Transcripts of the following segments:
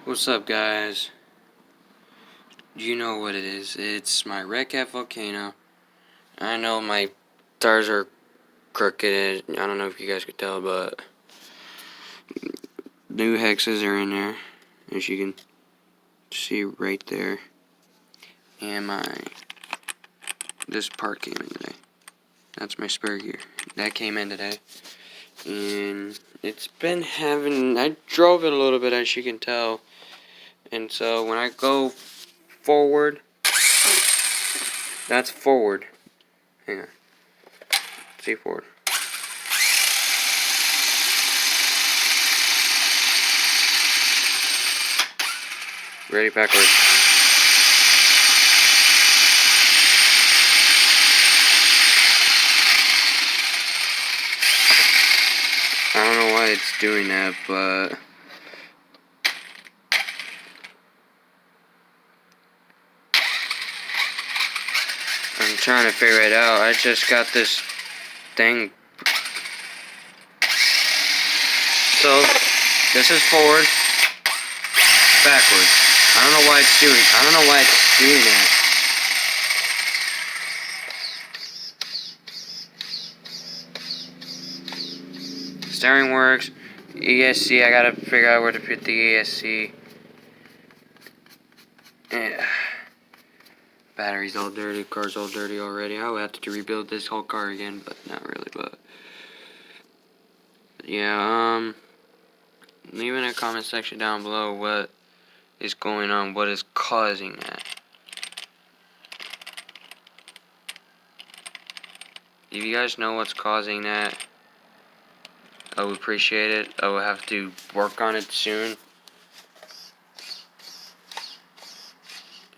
What's up, guys? You know what it is. It's my Redcat volcano. I know my stars are crooked. I don't know if you guys could tell, but new hexes are in there, as you can see right there. And this part came in today. That's my spare gear. That came in today. And it's been I drove it a little bit, as you can tell. And so when I go forward, that's forward. Hang on. See forward. Ready, backwards. I don't know why it's doing that, but I'm trying to figure it out. I just got this thing. So, this is forward, backwards. I don't know why it's doing that. Steering works. ESC, I gotta figure out where to put the ESC. Yeah. Battery's all dirty, car's all dirty already. I would have to rebuild this whole car again, but not really, but yeah, leave in a comment section down below what is going on, what is causing that. If you guys know what's causing that, I would appreciate it. I will have to work on it soon.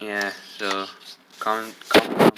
Yeah, so comment down below